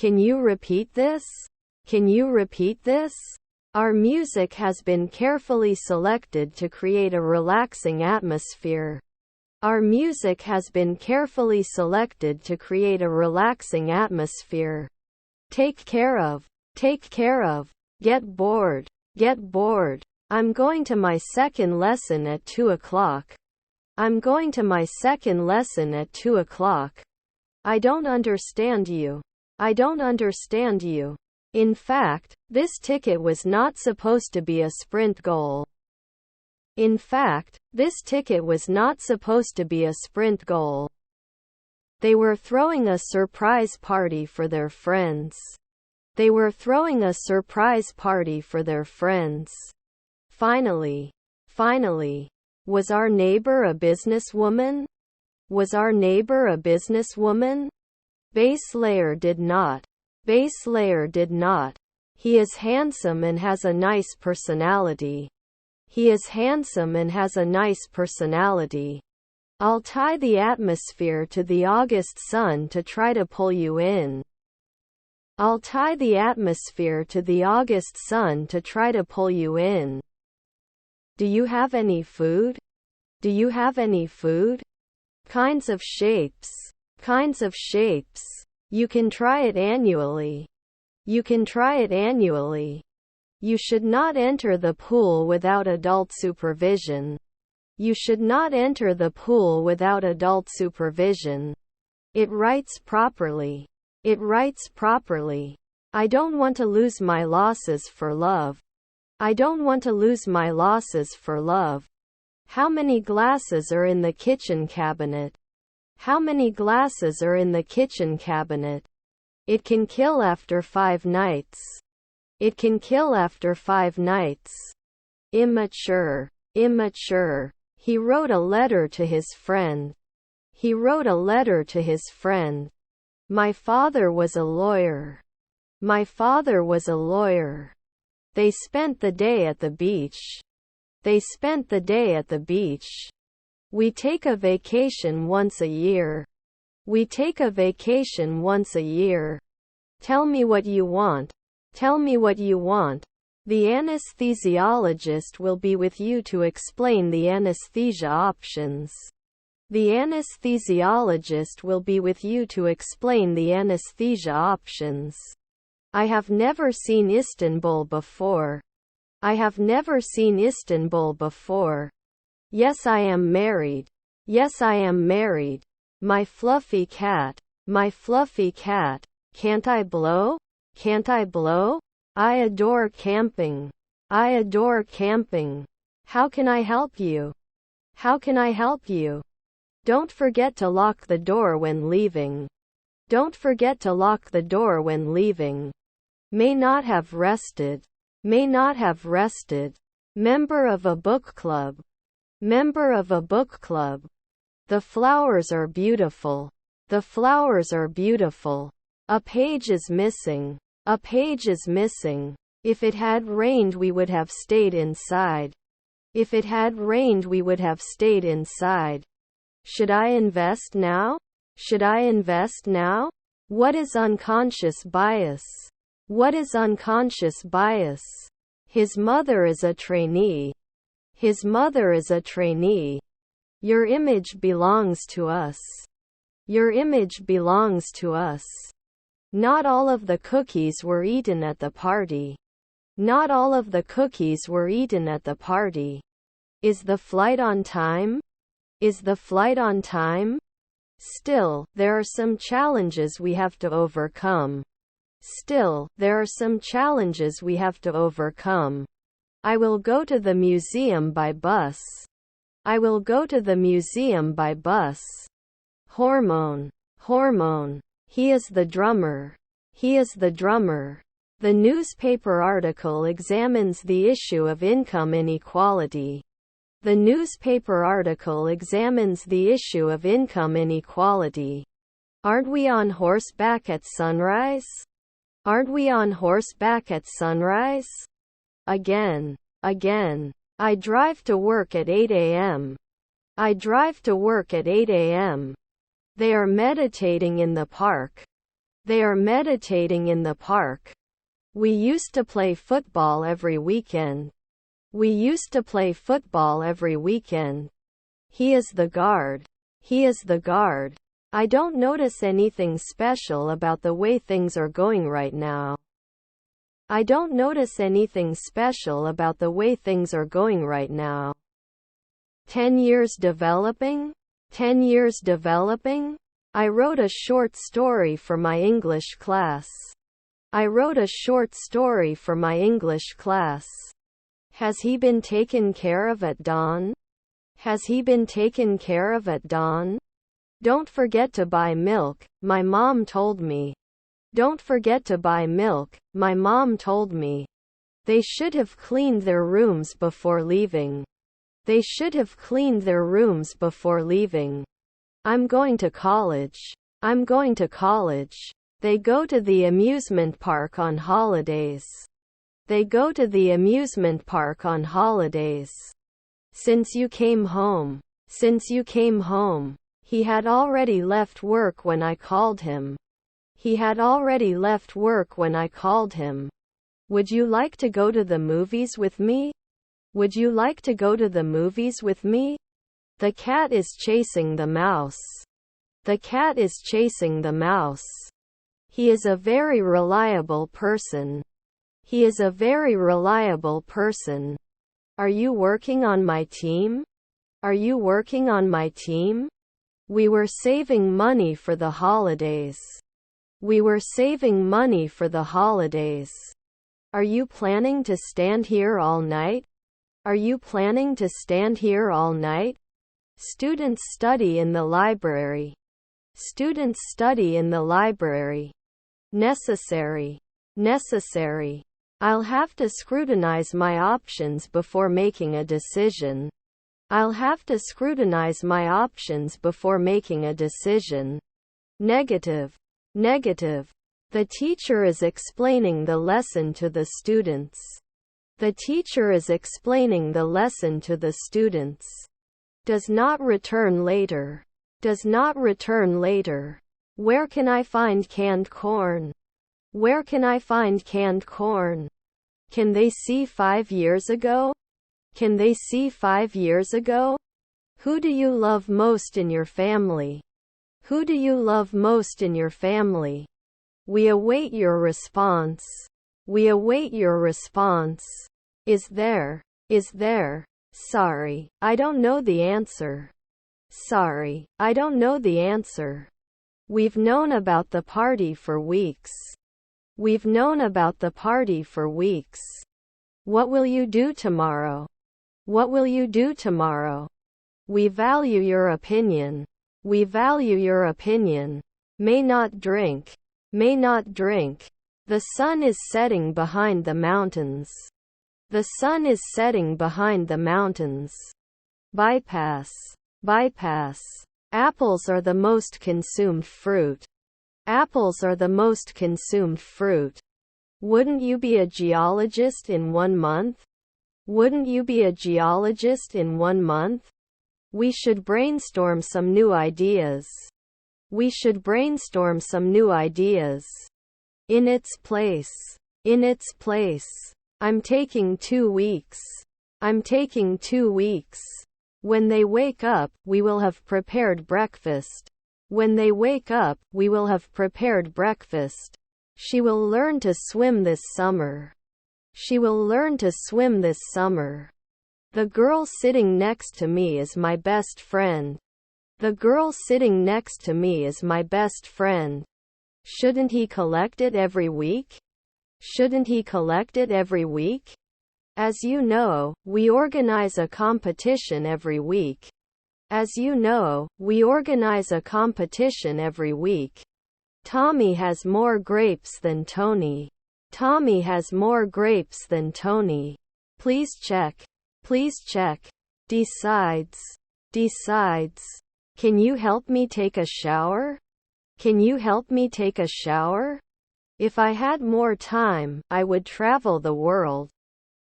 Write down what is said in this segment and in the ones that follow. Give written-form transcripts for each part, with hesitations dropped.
Can you repeat this? Can you repeat this? Our music has been carefully selected to create a relaxing atmosphere. Our music has been carefully selected to create a relaxing atmosphere. Take care of. Take care of. Get bored. Get bored. I'm going to my second lesson at 2 o'clock. I'm going to my second lesson at 2 o'clock. I don't understand you. I don't understand you. In fact, this ticket was not supposed to be a sprint goal. In fact, this ticket was not supposed to be a sprint goal. They were throwing a surprise party for their friends. They were throwing a surprise party for their friends. Finally. Was our neighbor a businesswoman? Was our neighbor a businesswoman? Base layer did not. Base layer did not. He is handsome and has a nice personality. He is handsome and has a nice personality. I'll tie the atmosphere to the August sun to try to pull you in. I'll tie the atmosphere to the August sun to try to pull you in. Do you have any food? Do you have any food? Kinds of shapes. Kinds of shapes. You can try it annually. You can try it annually. You should not enter the pool without adult supervision. You should not enter the pool without adult supervision. It writes properly. It writes properly. I don't want to lose my losses for love. I don't want to lose my losses for love. How many glasses are in the kitchen cabinet? How many glasses are in the kitchen cabinet? It can kill after 5 nights. It can kill after 5 nights. Immature. Immature. He wrote a letter to his friend. He wrote a letter to his friend. My father was a lawyer. My father was a lawyer. They spent the day at the beach. They spent the day at the beach. We take a vacation once a year. We take a vacation once a year. Tell me what you want. Tell me what you want. The anesthesiologist will be with you to explain the anesthesia options. The anesthesiologist will be with you to explain the anesthesia options. I have never seen Istanbul before. I have never seen Istanbul before. Yes, I am married. Yes, I am married. My fluffy cat. My fluffy cat. Can't I blow? Can't I blow? I adore camping. I adore camping. How can I help you? How can I help you? Don't forget to lock the door when leaving. Don't forget to lock the door when leaving. May not have rested. May not have rested. Member of a book club. Member of a book club. The flowers are beautiful. The flowers are beautiful. A page is missing. A page is missing. If it had rained, we would have stayed inside. If it had rained, we would have stayed inside. Should I invest now? Should I invest now? What is unconscious bias? What is unconscious bias? His mother is a trainee. His mother is a trainee. Your image belongs to us. Your image belongs to us. Not all of the cookies were eaten at the party. Not all of the cookies were eaten at the party. Is the flight on time? Is the flight on time? Still, there are some challenges we have to overcome. Still, there are some challenges we have to overcome. I will go to the museum by bus. I will go to the museum by bus. Hormone. Hormone. He is the drummer. He is the drummer. The newspaper article examines the issue of income inequality. The newspaper article examines the issue of income inequality. Aren't we on horseback at sunrise? Aren't we on horseback at sunrise? Again. Again. I drive to work at 8 a.m. I drive to work at 8 a.m. They are meditating in the park. They are meditating in the park. We used to play football every weekend. We used to play football every weekend. He is the guard. He is the guard. I don't notice anything special about the way things are going right now. I don't notice anything special about the way things are going right now. 10 years developing? 10 years developing? I wrote a short story for my English class. I wrote a short story for my English class. Has he been taken care of at dawn? Has he been taken care of at dawn? Don't forget to buy milk, my mom told me. Don't forget to buy milk, my mom told me. They should have cleaned their rooms before leaving. They should have cleaned their rooms before leaving. I'm going to college. I'm going to college. They go to the amusement park on holidays. They go to the amusement park on holidays. Since you came home. Since you came home. He had already left work when I called him. He had already left work when I called him. Would you like to go to the movies with me? Would you like to go to the movies with me? The cat is chasing the mouse. The cat is chasing the mouse. He is a very reliable person. He is a very reliable person. Are you working on my team? Are you working on my team? We were saving money for the holidays. We were saving money for the holidays. Are you planning to stand here all night? Are you planning to stand here all night? Students study in the library. Students study in the library. Necessary. Necessary. I'll have to scrutinize my options before making a decision. I'll have to scrutinize my options before making a decision. Negative. Negative. The teacher is explaining the lesson to the students. The teacher is explaining the lesson to the students. Does not return later. Does not return later. Where can I find canned corn? Where can I find canned corn? Can they see 5 years ago? Can they see 5 years ago? Who do you love most in your family? Who do you love most in your family? We await your response. We await your response. Is there? Is there? Sorry, I don't know the answer. Sorry, I don't know the answer. We've known about the party for weeks. We've known about the party for weeks. What will you do tomorrow? What will you do tomorrow? We value your opinion. We value your opinion. May not drink. May not drink. The sun is setting behind the mountains. The sun is setting behind the mountains. Bypass. Bypass. Apples are the most consumed fruit. Apples are the most consumed fruit. Wouldn't you be a geologist in 1 month? Wouldn't you be a geologist in 1 month? We should brainstorm some new ideas. We should brainstorm some new ideas. In its place. In its place. I'm taking 2 weeks. I'm taking 2 weeks. When they wake up, we will have prepared breakfast. When they wake up, we will have prepared breakfast. She will learn to swim this summer. She will learn to swim this summer. The girl sitting next to me is my best friend. The girl sitting next to me is my best friend. Shouldn't he collect it every week? Shouldn't he collect it every week? As you know, we organize a competition every week. As you know, we organize a competition every week. Tommy has more grapes than Tony. Tommy has more grapes than Tony. Please check. Please check. Decides. Decides. Can you help me take a shower? Can you help me take a shower? If I had more time, I would travel the world.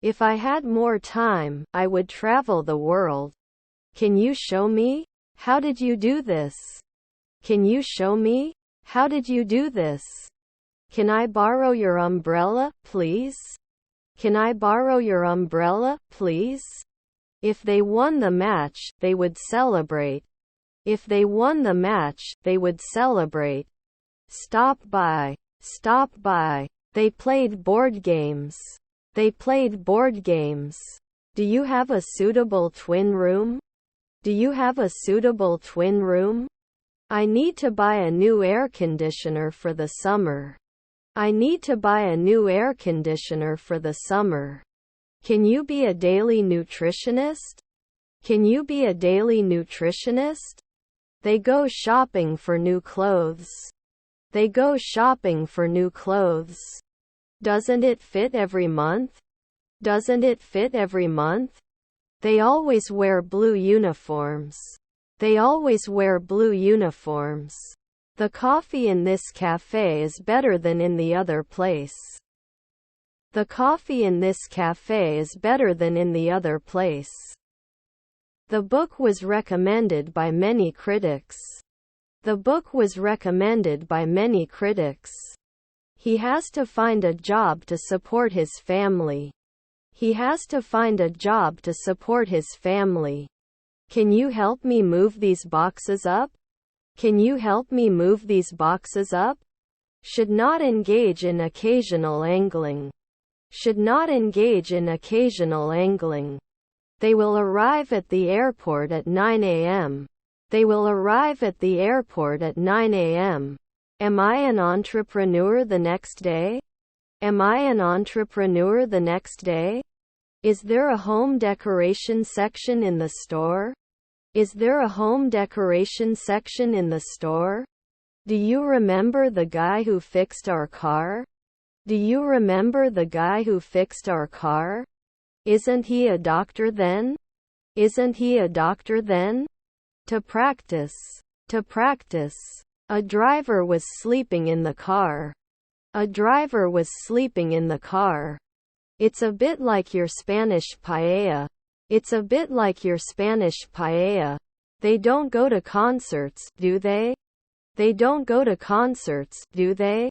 If I had more time, I would travel the world. Can you show me? How did you do this? Can you show me? How did you do this? Can I borrow your umbrella, please? Can I borrow your umbrella, please? If they won the match, they would celebrate. If they won the match, they would celebrate. Stop by. Stop by. They played board games. They played board games. Do you have a suitable twin room? Do you have a suitable twin room? I need to buy a new air conditioner for the summer. I need to buy a new air conditioner for the summer. Can you be a daily nutritionist? Can you be a daily nutritionist? They go shopping for new clothes. They go shopping for new clothes. Doesn't it fit every month? Doesn't it fit every month? They always wear blue uniforms. They always wear blue uniforms. The coffee in this cafe is better than in the other place. The coffee in this cafe is better than in the other place. The book was recommended by many critics. The book was recommended by many critics. He has to find a job to support his family. He has to find a job to support his family. Can you help me move these boxes up? Can you help me move these boxes up? Should not engage in occasional angling. Should not engage in occasional angling. They will arrive at the airport at 9 a.m. They will arrive at the airport at 9 a.m. Am I an entrepreneur the next day? Am I an entrepreneur the next day? Is there a home decoration section in the store? Is there a home decoration section in the store? Do you remember the guy who fixed our car? Do you remember the guy who fixed our car? Isn't he a doctor then? Isn't he a doctor then? To practice. To practice. A driver was sleeping in the car. A driver was sleeping in the car. It's a bit like your Spanish paella. It's a bit like your Spanish paella. They don't go to concerts, do they? They don't go to concerts, do they?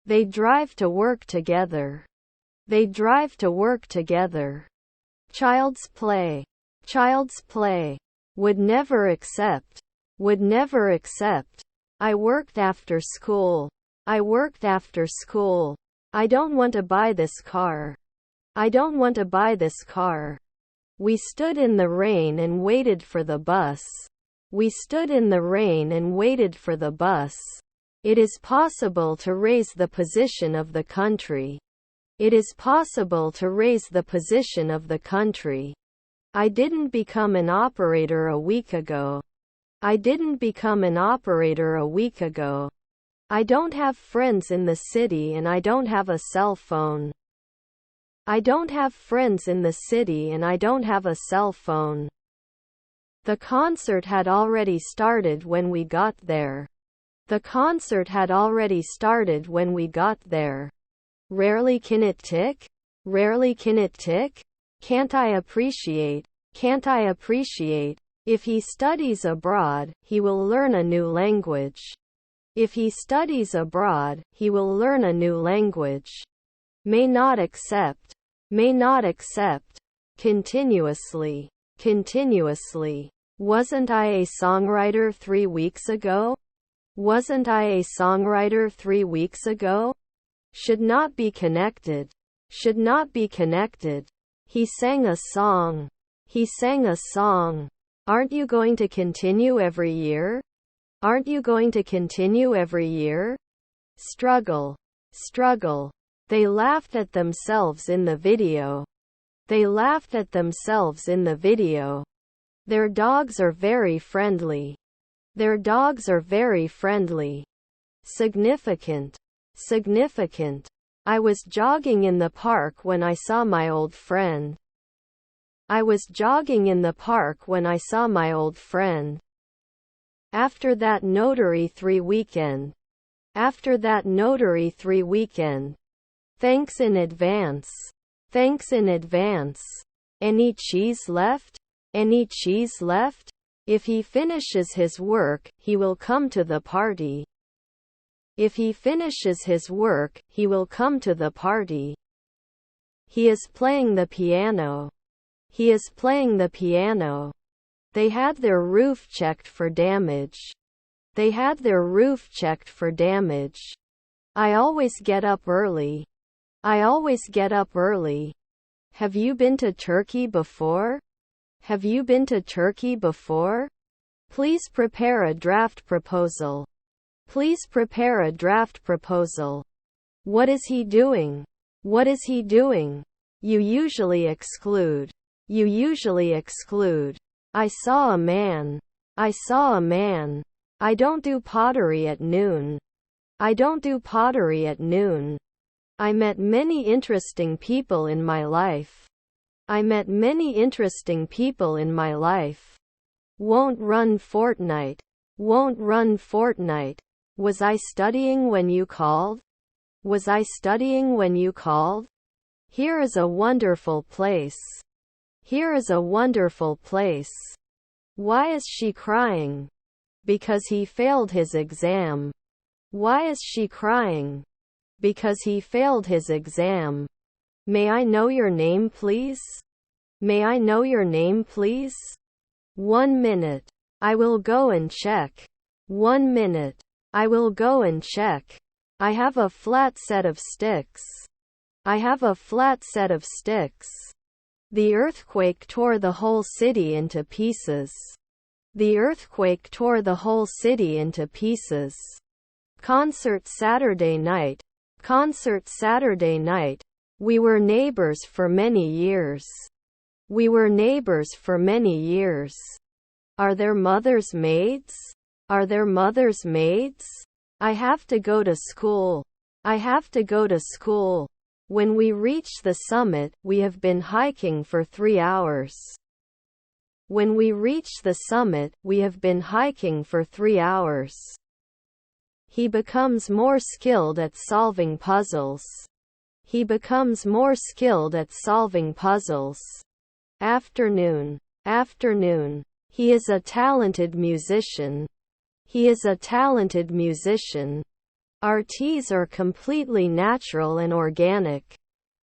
They drive to work together. They drive to work together. Child's play. Child's play. Would never accept. Would never accept. I worked after school. I worked after school. I don't want to buy this car. I don't want to buy this car. We stood in the rain and waited for the bus. We stood in the rain and waited for the bus. It is possible to raise the position of the country. It is possible to raise the position of the country. I didn't become an operator a week ago. I didn't become an operator a week ago. I don't have friends in the city and I don't have a cell phone. I don't have friends in the city and I don't have a cell phone. The concert had already started when we got there. The concert had already started when we got there. Rarely can it tick? Rarely can it tick? Can't I appreciate? Can't I appreciate? If he studies abroad, he will learn a new language. If he studies abroad, he will learn a new language. May not accept. May not accept. Continuously. Continuously. Wasn't I a songwriter 3 weeks ago? Wasn't I a songwriter 3 weeks ago? Should not be connected. Should not be connected. He sang a song. He sang a song. Aren't you going to continue every year? Aren't you going to continue every year? Struggle. Struggle. They laughed at themselves in the video. They laughed at themselves in the video. Their dogs are very friendly. Their dogs are very friendly. Significant. Significant. I was jogging in the park when I saw my old friend. I was jogging in the park when I saw my old friend. After that notary 3 weekend. After that notary 3 weekend. Thanks in advance. Thanks in advance. Any cheese left? Any cheese left? If he finishes his work, he will come to the party. If he finishes his work, he will come to the party. He is playing the piano. He is playing the piano. They had their roof checked for damage. They had their roof checked for damage. I always get up early. I always get up early. Have you been to Turkey before? Have you been to Turkey before? Please prepare a draft proposal. Please prepare a draft proposal. What is he doing? What is he doing? You usually exclude. You usually exclude. I saw a man. I saw a man. I don't do pottery at noon. I don't do pottery at noon. I met many interesting people in my life. I met many interesting people in my life. Won't run fortnight. Won't run fortnight. Was I studying when you called? Was I studying when you called? Here is a wonderful place. Here is a wonderful place. Why is she crying? Because he failed his exam. Why is she crying? Because he failed his exam. May I know your name, please? May I know your name, please? 1 minute. I will go and check. 1 minute. I will go and check. I have a flat set of sticks. I have a flat set of sticks. The earthquake tore the whole city into pieces. The earthquake tore the whole city into pieces. Concert Saturday night. Concert Saturday night. We were neighbors for many years. We were neighbors for many years. Are there mothers' maids? Are there mothers' maids? I have to go to school. I have to go to school. When we reach the summit, we have been hiking for 3 hours. When we reach the summit, we have been hiking for 3 hours. He becomes more skilled at solving puzzles. He becomes more skilled at solving puzzles. Afternoon. Afternoon. He is a talented musician. He is a talented musician. Our teas are completely natural and organic.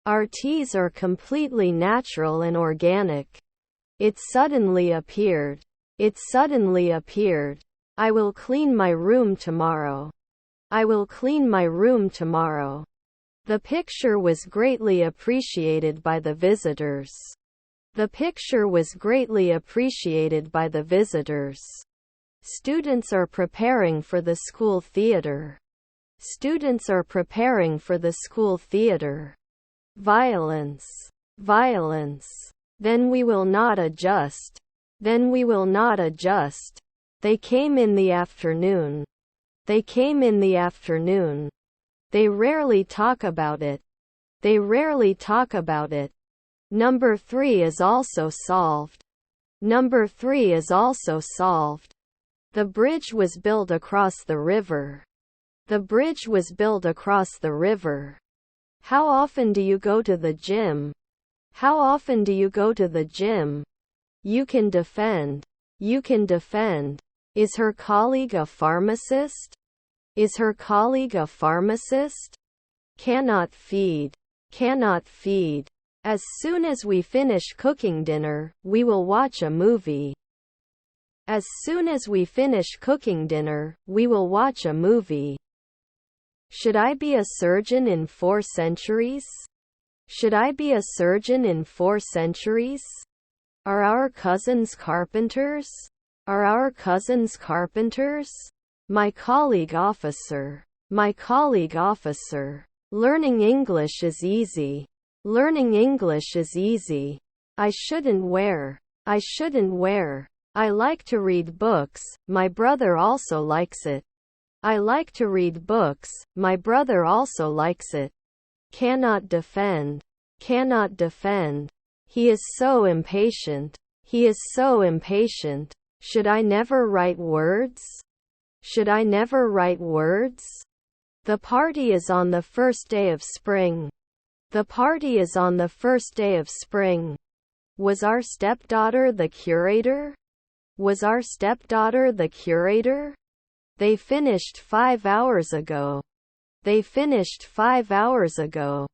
Our teas are completely natural and organic. It suddenly appeared. It suddenly appeared. I will clean my room tomorrow. I will clean my room tomorrow. The picture was greatly appreciated by the visitors. The picture was greatly appreciated by the visitors. Students are preparing for the school theater. Students are preparing for the school theater. Violence. Violence. Then we will not adjust. Then we will not adjust. They came in the afternoon. They came in the afternoon. They rarely talk about it. They rarely talk about it. Number 3 is also solved. Number 3 is also solved. The bridge was built across the river. The bridge was built across the river. How often do you go to the gym? How often do you go to the gym? You can defend. You can defend. Is her colleague a pharmacist? Is her colleague a pharmacist? Cannot feed. Cannot feed. As soon as we finish cooking dinner, we will watch a movie. As soon as we finish cooking dinner, we will watch a movie. Should I be a surgeon in 4 centuries? Should I be a surgeon in 4 centuries? Are our cousins carpenters? Are our cousins carpenters? My colleague officer. My colleague officer. Learning English is easy. Learning English is easy. I shouldn't wear. I shouldn't wear. I like to read books, my brother also likes it. I like to read books, my brother also likes it. Cannot defend. Cannot defend. He is so impatient. He is so impatient. Should I never write words? Should I never write words? The party is on the first day of spring. The party is on the first day of spring. Was our stepdaughter the curator? Was our stepdaughter the curator? They finished 5 hours ago. They finished 5 hours ago.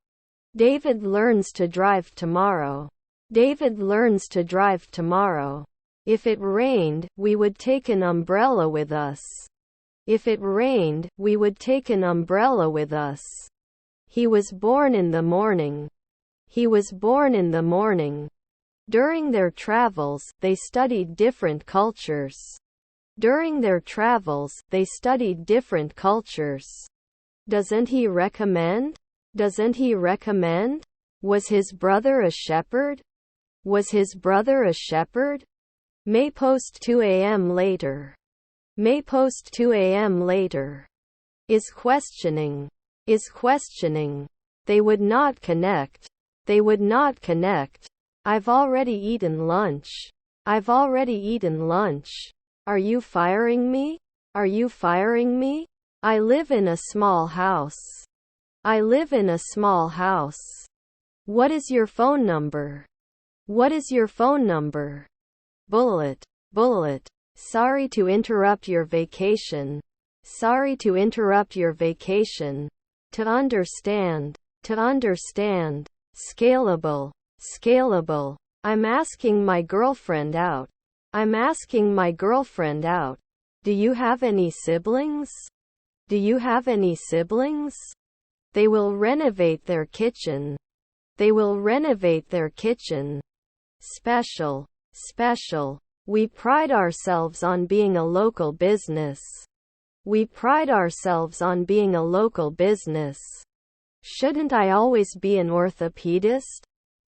David learns to drive tomorrow. David learns to drive tomorrow. If it rained, we would take an umbrella with us. If it rained, we would take an umbrella with us. He was born in the morning. He was born in the morning. During their travels, they studied different cultures. During their travels, they studied different cultures. Doesn't he recommend? Doesn't he recommend? Was his brother a shepherd? Was his brother a shepherd? May post 2 a.m. later. May post 2 a.m. later. Is questioning. Is questioning. They would not connect. They would not connect. I've already eaten lunch. I've already eaten lunch. Are you firing me? Are you firing me? I live in a small house. I live in a small house. What is your phone number? What is your phone number? Bullet. Bullet. Sorry to interrupt your vacation. Sorry to interrupt your vacation. To understand. To understand. Scalable. Scalable. I'm asking my girlfriend out. I'm asking my girlfriend out. Do you have any siblings? Do you have any siblings? They will renovate their kitchen. They will renovate their kitchen. Special. Special. We pride ourselves on being a local business. We pride ourselves on being a local business. Shouldn't I always be an orthopedist?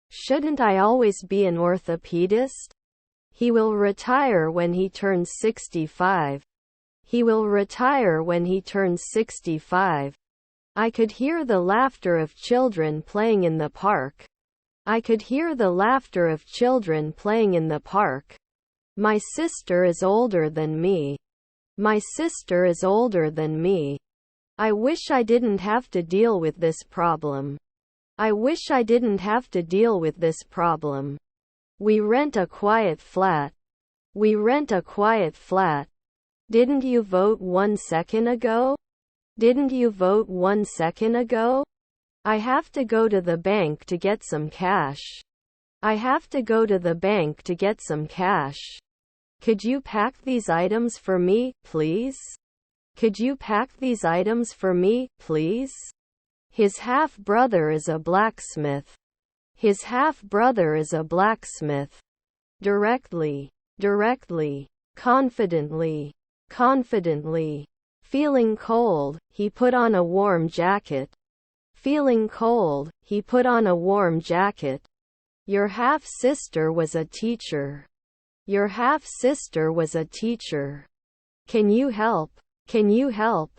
Shouldn't I always be an orthopedist? He will retire when he turns 65. He will retire when he turns 65. I could hear the laughter of children playing in the park. I could hear the laughter of children playing in the park. My sister is older than me. My sister is older than me. I wish I didn't have to deal with this problem. I wish I didn't have to deal with this problem. We rent a quiet flat. We rent a quiet flat. Didn't you vote 1 second ago? Didn't you vote 1 second ago? I have to go to the bank to get some cash. I have to go to the bank to get some cash. Could you pack these items for me, please? Could you pack these items for me, please? His half-brother is a blacksmith. His half-brother is a blacksmith. Directly. Directly. Confidently. Confidently. Feeling cold, he put on a warm jacket. Feeling cold, he put on a warm jacket. Your half-sister was a teacher. Your half-sister was a teacher. Can you help? Can you help?